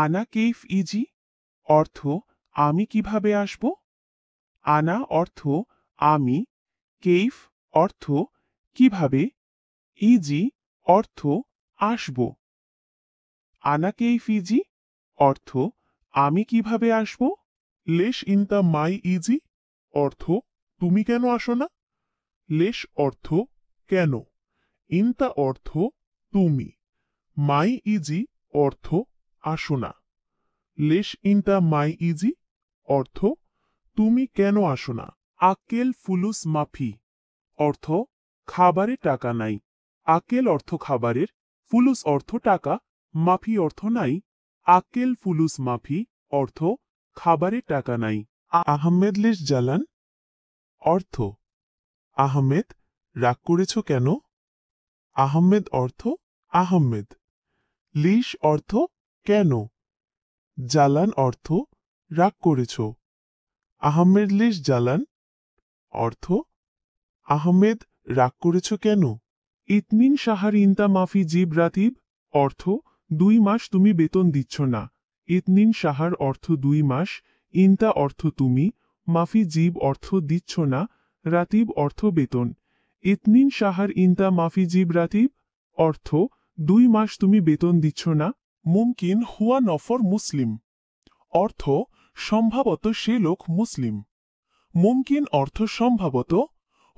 আনা কেইফ ইজি অর্থ আমি কিভাবে আসব। আনা অর্থ আমি, কেইফ অর্থ কিভাবে, ইজি অর্থ আসব। আনা কেইফ ইজি অর্থ আমি কিভাবে আসব। লেশ ইনতা মাই ইজি অর্থ তুমি কেন আসো না। লেশ অর্থ কেন, ইনতা অর্থ তুমি, মাই ইজি অর্থ আসো না। লেশ ইনতা মাই ইজি অর্থ তুমি কেন আসো না। আক্কেল ফুলুস মাফি অর্থ খাবারে টাকা নাই। আক্কেল অর্থ খাবারের, ফুলুস অর্থ টাকা, মাফি অর্থ নাই। আক্কেল ফুলুস মাফি অর্থ খাবারে টাকা নাই। আহমেদ লেশ জালান অর্থ আহমেদ রাগ করেছ কেন। আহমেদ অর্থ আহমেদ, লিশ অর্থ কেন, জালান অর্থ রাগ করেছ। আহমেদ লিশ জালান অর্থ আহমেদ রাগ করেছ কেন। ইতনিন সাহার ইনতা মাফি জিব রাতিব অর্থ 2 মাস তুমি বেতন দিচ্ছ না। ইতনিন সাহার অর্থ 2 মাস, ইনতা অর্থ তুমি, মাফি জিব অর্থ দিচ্ছ না, রাতিব অর্থ বেতন। ইতনিন সাহার ইনতা মাফি জিব রাতিব অর্থ 2 মাস তুমি বেতন দিচ্ছ না। মুমকিন হুয়া নফর মুসলিম অর্থ সম্ভবত সে লোক মুসলিম। মুমকিন অর্থ সম্ভবত,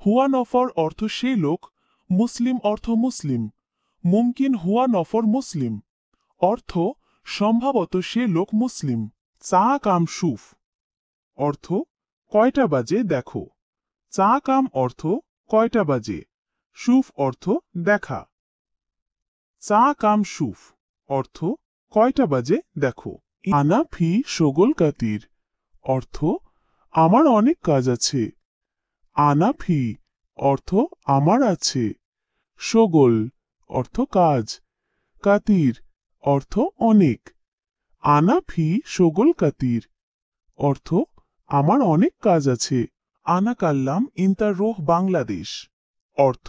হুয়া নফর অর্থ সে লোক, মুসলিম অর্থ মুসলিম। মুমকিন হুয়া নফর মুসলিম অর্থ সম্ভবত সে লোক মুসলিম। চা কাম সুফ অর্থ কয়টা বাজে দেখো। চা কাম অর্থ কয়টা বাজে, সুফ অর্থ দেখা। চা কাম সুফ অর্থ কয়টা বাজে দেখো। আনা ফি শোগল কাতির অর্থ আমার অনেক কাজ আছে। আনা ফি অর্থ আমার আছে, শোগল অর্থ কাজ, কাতির অর্থ অনেক। আনা ফি শোগল কাতির অর্থ আমার অনেক কাজ আছে। আনা কাল্লাম ইন্টার রোহ বাংলাদেশ অর্থ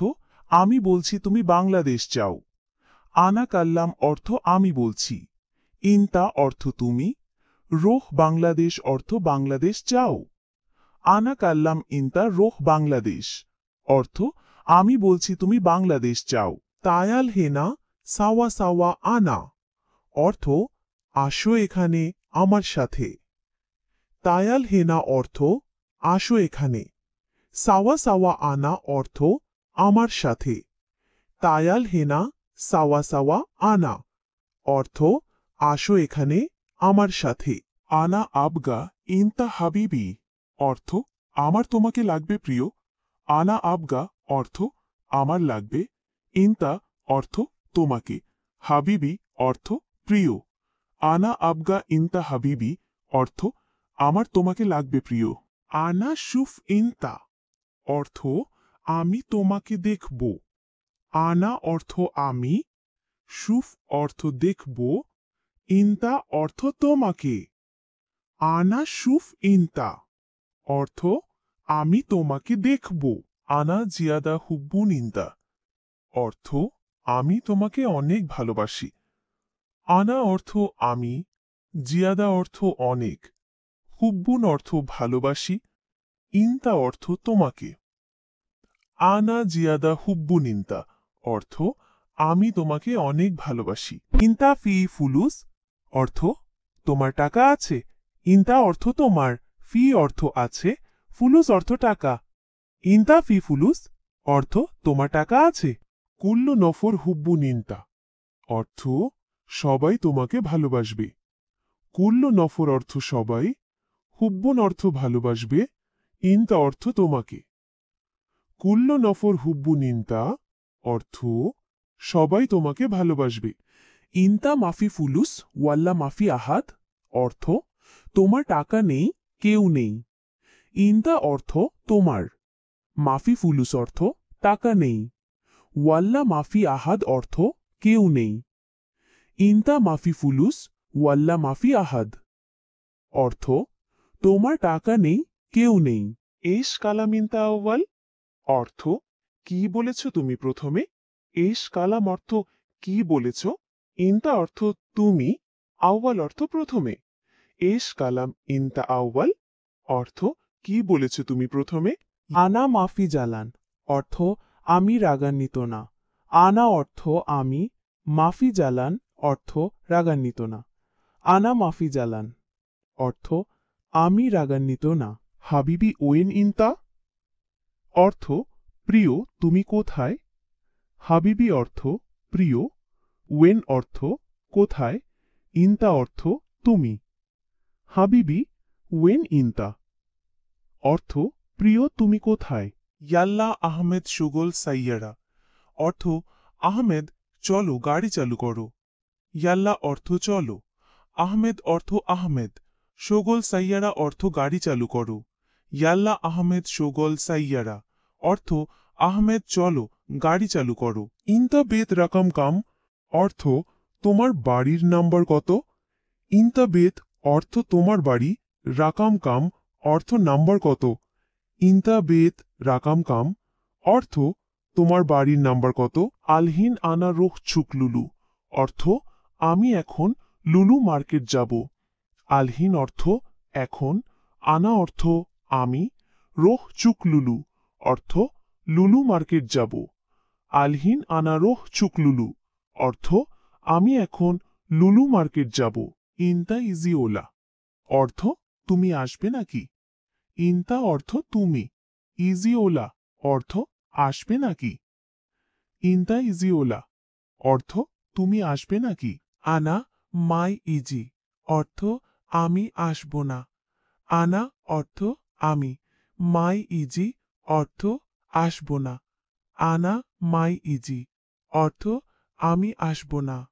আমি বলছি তুমি বাংলাদেশ যাও। আনা কাল্লাম অর্থ আমি বলছি, ইন্তা অর্থ তুমি, রোহ বাংলাদেশ অর্থ বাংলাদেশ যাও। আনা কাল্লাম ইন্তা রোহ বাংলাদেশ অর্থ আমি বলছি তুমি বাংলাদেশ যাও। তায়াল হেনা সাওয়া সাওয়া আনা অর্থ আসো এখানে আমার সাথে। তায়াল হেনা অর্থ আসো এখানে। সাওয়া সাওয়া আনা অর্থ আমার সাথে। তায়াল হেনা সাওয়া সাওয়া আনা অর্থ আসো এখানে আমার সাথে। আনা আবগা ইনতা হাবিবি অর্থ আমার তোমাকে লাগবে প্রিয়। আনা আবগা অর্থ আমার লাগবে, ইনতা অর্থ তোমাকে, হাবিবি অর্থ প্রিয়। আনা আবগা ইনতা হাবিবি অর্থ আমার তোমাকে লাগবে প্রিয়। আনা সুফ ইন্তা অর্থ আমি তোমাকে দেখব। আনা অর্থ আমি, সুফ অর্থ দেখব, ইন্তা অর্থ তোমাকে। আনা সুফ ইন্তা অর্থ আমি তোমাকে দেখব। আনা জিয়াদা হুব্বুন ইনতা অর্থ আমি তোমাকে অনেক ভালোবাসি। আনা অর্থ আমি, জিয়াদা অর্থ অনেক, হুব্বুন অর্থ ভালোবাসি, ইনতা অর্থ তোমাকে। আনা জিয়াদা হুব্বুন ইনতা অর্থ আমি তোমাকে অনেক ভালোবাসি। ইন্তা ফি ফুলুস অর্থ তোমার টাকা আছে। ইন্তা অর্থ তোমার, ফি অর্থ আছে, ফুলুস অর্থ টাকা। ইন্তা ফি ফুলুস অর্থ তোমার টাকা আছে। কুল্লু নফর হুব্বুন ইনতা অর্থ সবাই তোমাকে ভালোবাসবে। কুল্লু নফর অর্থ সবাই, হুব্বুন অর্থ ভালোবাসবে, ইনতা অর্থ তোমাকে। কুল্লু নফর হুব্বুন ইনতা অর্থ সবাই তোমাকে ভালোবাসবে। ইন্তা মাফি ফুলুস ওয়াল্লা মাফি আহাদ অর্থ তোমার টাকা নেই, কেউ নেই। ইন্তা অর্থ তোমার, মাফি ফুলুস অর্থ টাকা নেই, ওয়াল্লা মাফি আহাদ অর্থ কেউ নেই। ইন্তা মাফি ফুলুস ওয়াল্লা মাফি আহাদ অর্থ তোমার টাকা নেই, কেউ নেই। এস কালাম ইনতা আউয়াল অর্থ কি বলেছ তুমি প্রথমে। এস কালাম অর্থ কি বলেছ, ইনতা অর্থ তুমি, আউয়াল অর্থ প্রথমে। এস কালাম ইনতা আউয়াল অর্থ কি বলেছো তুমি প্রথমে? আনা মাফি জালান অর্থ আমি রাগান্বিত না। আনা অর্থ আমি, মাফি জালান অর্থ রাগান্বিত না। আনা মাফি জালান অর্থ আমি রাগান্বিত না। হাবিবি ওয়েন ইনতা অর্থ প্রিয় তুমি কোথায়? হাবিবি অর্থ প্রিয়, ওয়েন অর্থ কোথায়, ইনতা অর্থ তুমি। হাবিবি ওয়েন ইনতা অর্থ প্রিয় তুমি কোথায়? ইয়াল্লা আহমেদ সুগল সাইয়ারা অর্থ আহমেদ চলো গাড়ি চালু করো। ইয়াল্লা অর্থ চলো, আহমেদ অর্থ আহমেদ, শোগল সাইয়ারা অর্থ গাড়ি চালু করো। ইয়াল্লা আহমেদ শোগল সাইয়ারা অর্থ আহমেদ চলো গাড়ি চালু করো। ইনতা বেত রাকাম কাম অর্থ তোমার বাড়ির নাম্বার কত? ইনতা বেত অর্থ তোমার বাড়ি, রাকাম কাম অর্থ নাম্বার কত। ইনতা বেত রাকাম কাম অর্থ তোমার বাড়ির নাম্বার কত। আলহিন আনা রোহ ছুক লুলু অর্থ আমি এখন লুলু মার্কেট যাব। আলহিন অর্থ এখন, আনা অর্থ আমি, রোহ চুক লুলু অর্থ লুলু মার্কেট যাব। আলহিন আনা রোহ চুক লুলু অর্থ আমি এখন লুলু মার্কেট যাব। ইনতা ইজি ওলা অর্থ তুমি আসবে নাকি? ইনতা অর্থ তুমি, ইজি ওলা অর্থ আসবে নাকি? ইনতা ইজি ওলা অর্থ তুমি আসবে নাকি? আনা মাই ইজি অর্থ আমি আসব না। আনা অর্থ আমি, মাই ইজি অর্থ আসব না। আনা মাই ইজি অর্থ আমি আসব না।